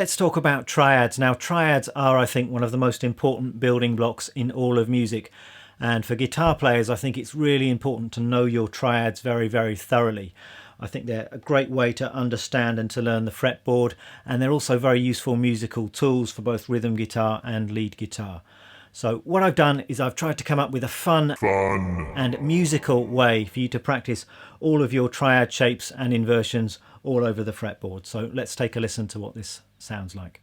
let's talk about triads. Now, triads are, I think, one of the most important building blocks in all of music. And for guitar players, I think it's really important to know your triads very, very thoroughly. I think they're a great way to understand and to learn the fretboard, and they're also very useful musical tools for both rhythm guitar and lead guitar. So what I've done is I've tried to come up with a fun and musical way for you to practice all of your triad shapes and inversions all over the fretboard. So let's take a listen to what this sounds like.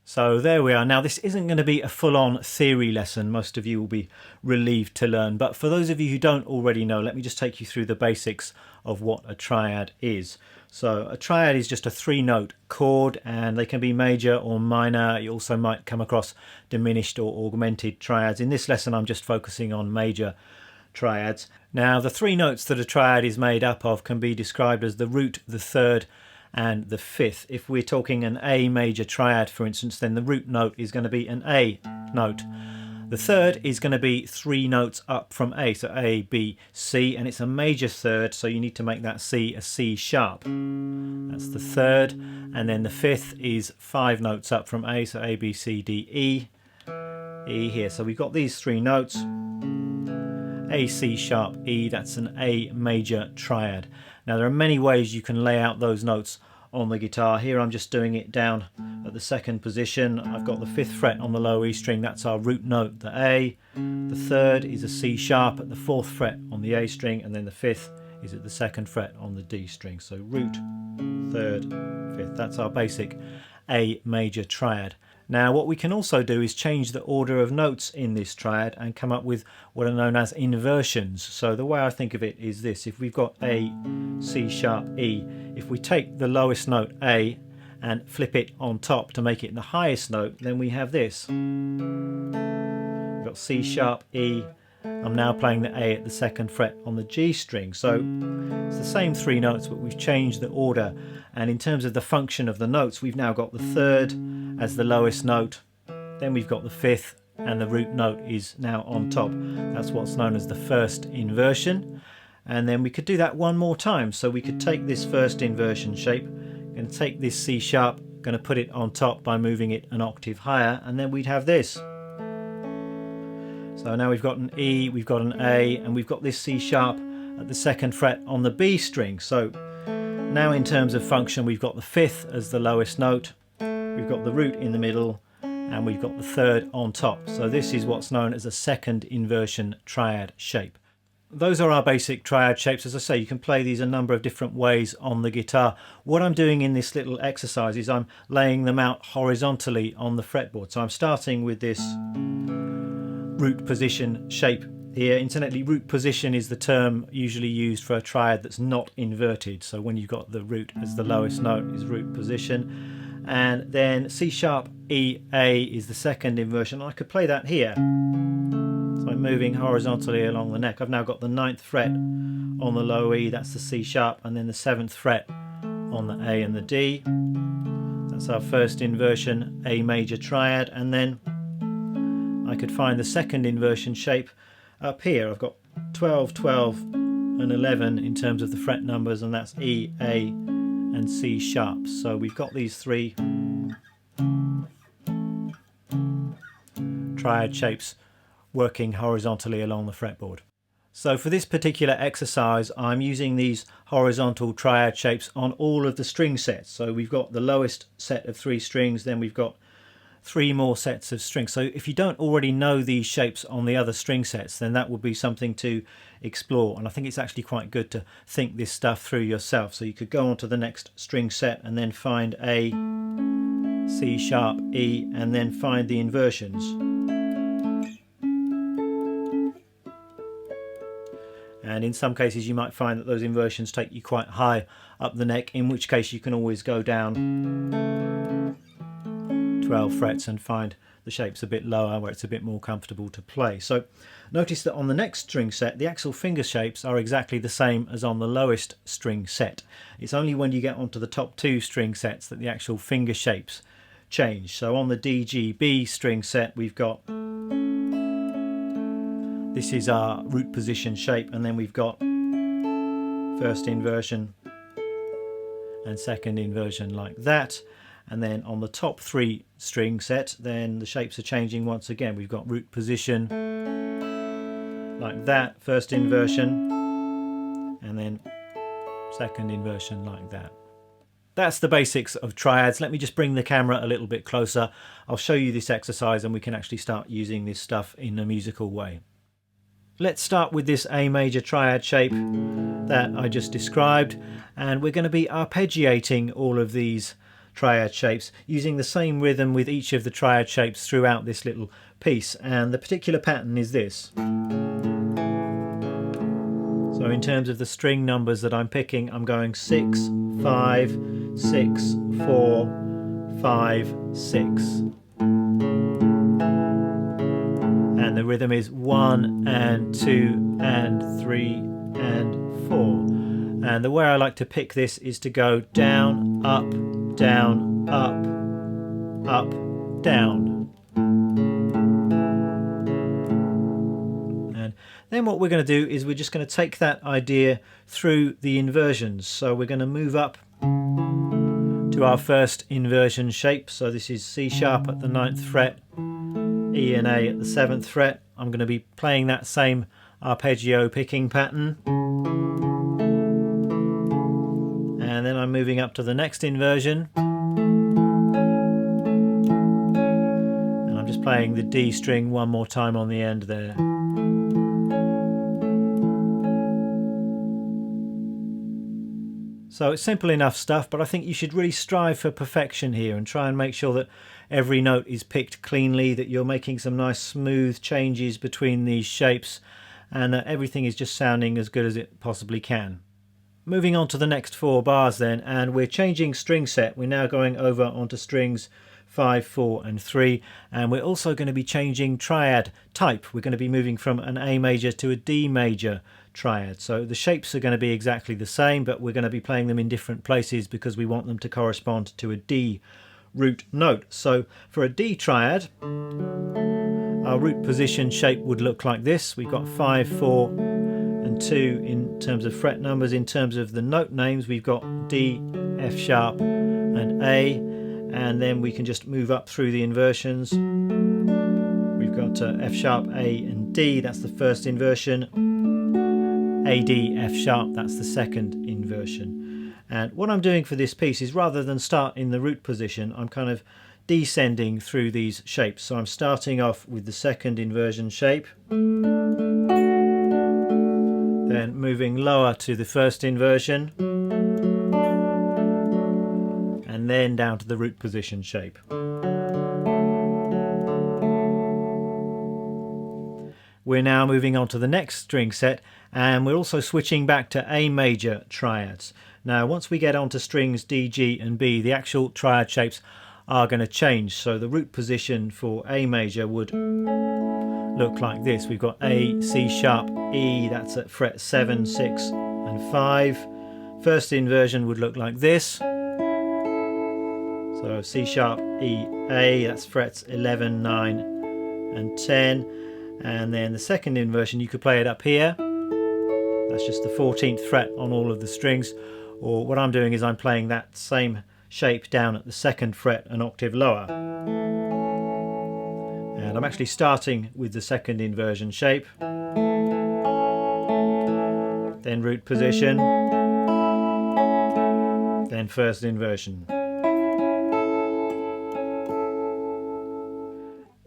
So there we are. Now, this isn't going to be a full-on theory lesson. Most of you will be relieved to learn. But for those of you who don't already know, let me just take you through the basics of what a triad is. So a triad is just a three-note chord, and they can be major or minor. You also might come across diminished or augmented triads. In this lesson, I'm just focusing on major triads. Now, the three notes that a triad is made up of can be described as the root, the third, and the fifth. If we're talking an A major triad, for instance, then the root note is going to be an A note. The third is going to be three notes up from A, so A, B, C, and it's a major third, so you need to make that C a C sharp. That's the third. And then the fifth is five notes up from A, so A, B, C, D, E, E here. So we've got these three notes. A, C sharp, E, that's an A major triad. Now, there are many ways you can lay out those notes on the guitar. Here I'm just doing it down at the second position. I've got the fifth fret on the low E string, that's our root note, the A. The third is a C sharp at the fourth fret on the A string, and then the fifth is at the second fret on the D string. So root, third, fifth, that's our basic A major triad. Now, what we can also do is change the order of notes in this triad and come up with what are known as inversions. So the way I think of it is this: if we've got A, C sharp, E, if we take the lowest note A and flip it on top to make it the highest note, then we have this. We've got C sharp, E. I'm now playing the A at the second fret on the G string. So it's the same three notes, but we've changed the order. And in terms of the function of the notes, we've now got the third as the lowest note. Then we've got the fifth, and the root note is now on top. That's what's known as the first inversion. And then we could do that one more time. So we could take this first inversion shape, going to take this C sharp, going to put it on top by moving it an octave higher, and then we'd have this. So now we've got an E, we've got an A, and we've got this C sharp at the second fret on the B string. So now in terms of function, we've got the fifth as the lowest note, we've got the root in the middle, and we've got the third on top. So this is what's known as a second inversion triad shape. Those are our basic triad shapes. As I say, you can play these a number of different ways on the guitar. What I'm doing in this little exercise is I'm laying them out horizontally on the fretboard. So I'm starting with this root position shape here. Incidentally, root position is the term usually used for a triad that's not inverted. So when you've got the root as the lowest note is root position. And then C sharp, E, A is the second inversion. I could play that here. So I'm moving horizontally along the neck. I've now got the ninth fret on the low E, that's the C sharp, and then the seventh fret on the A and the D. That's our first inversion, A major triad. And then I could find the second inversion shape up here. I've got 12, 12 and 11 in terms of the fret numbers, and that's E, A and C sharp. So we've got these three triad shapes working horizontally along the fretboard. So for this particular exercise, I'm using these horizontal triad shapes on all of the string sets. So we've got the lowest set of three strings, then we've got 3 more sets of strings. So if you don't already know these shapes on the other string sets, then that would be something to explore, and I think it's actually quite good to think this stuff through yourself. So you could go on to the next string set and then find A, C sharp, E, and then find the inversions. And in some cases you might find that those inversions take you quite high up the neck, in which case you can always go down 12 frets and find the shapes a bit lower where it's a bit more comfortable to play. So notice that on the next string set the actual finger shapes are exactly the same as on the lowest string set. It's only when you get onto the top 2 string sets that the actual finger shapes change. So on the D, G, B string set we've got, this is our root position shape, and then we've got first inversion and second inversion like that. And then on the top 3 string set, then the shapes are changing once again. We've got root position like that, first inversion, and then second inversion like that. That's the basics of triads. Let me just bring the camera a little bit closer. I'll show you this exercise and we can actually start using this stuff in a musical way. Let's start with this A major triad shape that I just described, and we're going to be arpeggiating all of these triad shapes using the same rhythm with each of the triad shapes throughout this little piece, and the particular pattern is this. So in terms of the string numbers that I'm picking, I'm going 6, 5, 6, 4, 5, 6. And the rhythm is 1 and 2 and 3 and 4. And the way I like to pick this is to go down, up, down, up, up, down. And then what we're going to do is we're just going to take that idea through the inversions. So we're going to move up to our first inversion shape. So this is C sharp at the 9th fret, E and A at the 7th fret. I'm going to be playing that same arpeggio picking pattern. And then I'm moving up to the next inversion. And I'm just playing the D string one more time on the end there. So it's simple enough stuff, but I think you should really strive for perfection here and try and make sure that every note is picked cleanly, that you're making some nice smooth changes between these shapes, and that everything is just sounding as good as it possibly can. Moving on to the next 4 bars then, and we're changing string set. We're now going over onto strings 5, 4 and 3, and we're also going to be changing triad type. We're going to be moving from an A major to a D major triad. So the shapes are going to be exactly the same, but we're going to be playing them in different places because we want them to correspond to a D root note. So for a D triad, our root position shape would look like this. We've got 5, 4 and 2 in terms of fret numbers. In terms of the note names, we've got D, F sharp and A, and then we can just move up through the inversions. We've got F sharp, A and D, that's the first inversion. A, D, F sharp, that's the second inversion. And what I'm doing for this piece is, rather than start in the root position, I'm kind of descending through these shapes. So I'm starting off with the second inversion shape, then moving lower to the first inversion, and then down to the root position shape. We're now moving on to the next string set, and we're also switching back to A major triads. Now once we get onto strings D, G and B, the actual triad shapes are going to change. So the root position for A major would look like this. We've got A, C sharp, E, that's at fret 7, 6 and 5. First inversion would look like this. So C sharp, E, A, that's frets 11, 9 and 10. And then the second inversion, you could play it up here. That's just the 14th fret on all of the strings. Or what I'm doing is I'm playing that same shape down at the 2nd fret, an octave lower. And I'm actually starting with the second inversion shape. Then root position. Then first inversion.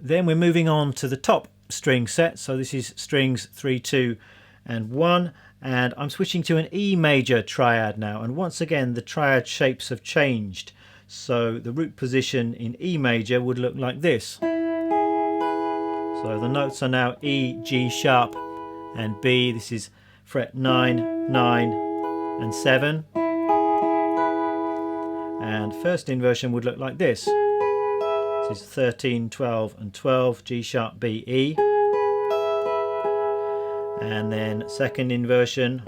Then we're moving on to the top string set. So this is strings 3, 2 and 1, and I'm switching to an E major triad now, and once again the triad shapes have changed. So the root position in E major would look like this. So the notes are now E, G sharp and B. This is fret 9, 9 and 7. And first inversion would look like this. This is 13, 12 and 12, G sharp, B, E. And then second inversion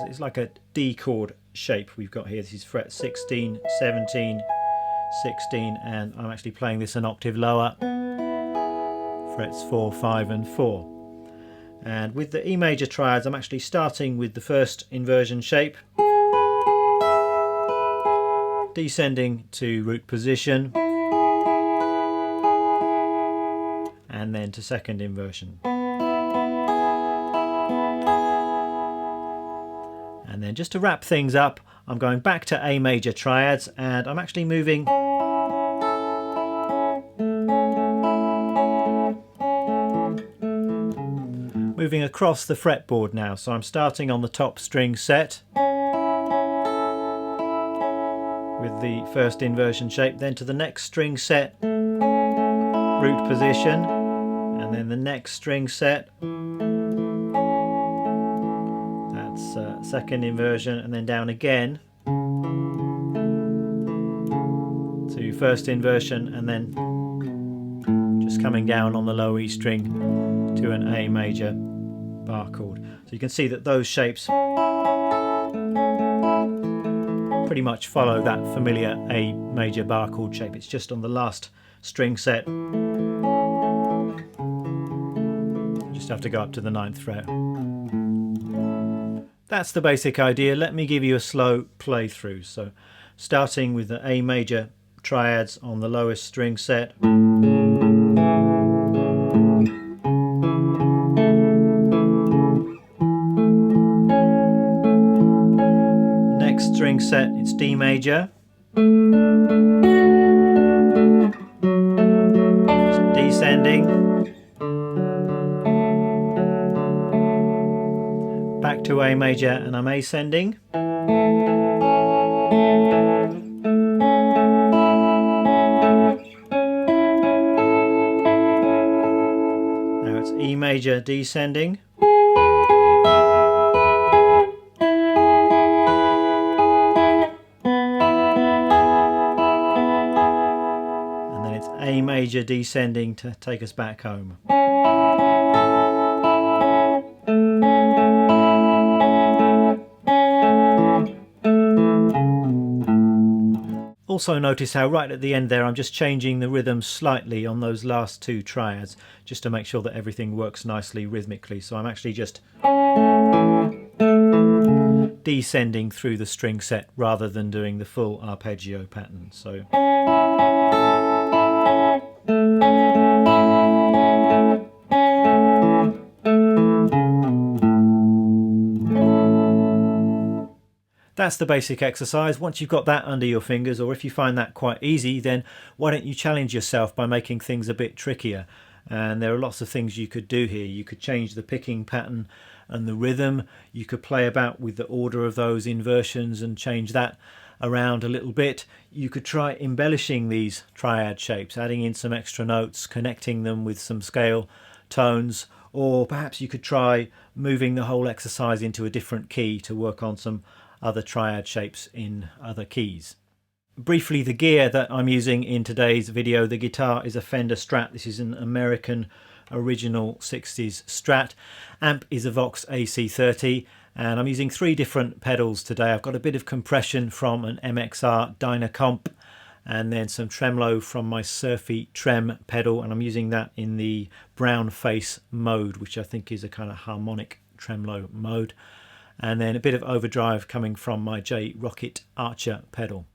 is like a D chord shape we've got here. This is fret 16, 17, 16, and I'm actually playing this an octave lower. Frets 4, 5 and 4. And with the E major triads I'm actually starting with the first inversion shape, descending to root position, and then to second inversion. And then just to wrap things up, I'm going back to A major triads, and I'm actually moving across the fretboard now. So I'm starting on the top string set with the first inversion shape, then to the next string set, root position, and then the next string set, that's second inversion, and then down again to first inversion, and then just coming down on the low E string to an A major bar chord. So you can see that those shapes pretty much follow that familiar A major bar chord shape. It's just on the last string set you just have to go up to the 9th fret. That's the basic idea. Let me give you a slow playthrough. So starting with the A major triads on the lowest string set, string set, it's D major, it's descending, back to A major, and I'm ascending, now it's E major descending, A major descending to take us back home. Also notice how right at the end there I'm just changing the rhythm slightly on those last two triads just to make sure that everything works nicely rhythmically. So I'm actually just descending through the string set rather than doing the full arpeggio pattern. So that's the basic exercise. Once you've got that under your fingers, or if you find that quite easy, then why don't you challenge yourself by making things a bit trickier? And there are lots of things you could do here. You could change the picking pattern and the rhythm. You could play about with the order of those inversions and change that around a little bit. You could try embellishing these triad shapes, adding in some extra notes, connecting them with some scale tones, or perhaps you could try moving the whole exercise into a different key to work on some other triad shapes in other keys. Briefly, the gear that I'm using in today's video, the guitar is a Fender Strat. This is an American original 60s Strat. Amp is a Vox AC30, and I'm using 3 different pedals today. I've got a bit of compression from an MXR Dynacomp, and then some tremolo from my Surfy Trem pedal, and I'm using that in the brown face mode, which I think is a kind of harmonic tremolo mode. And then a bit of overdrive coming from my J Rocket Archer pedal.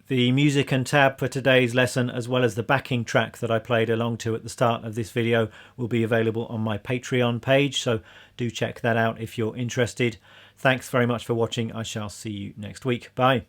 The music and tab for today's lesson, as well as the backing track that I played along to at the start of this video, will be available on my Patreon page, so do check that out if you're interested. Thanks very much for watching. I shall see you next week. Bye.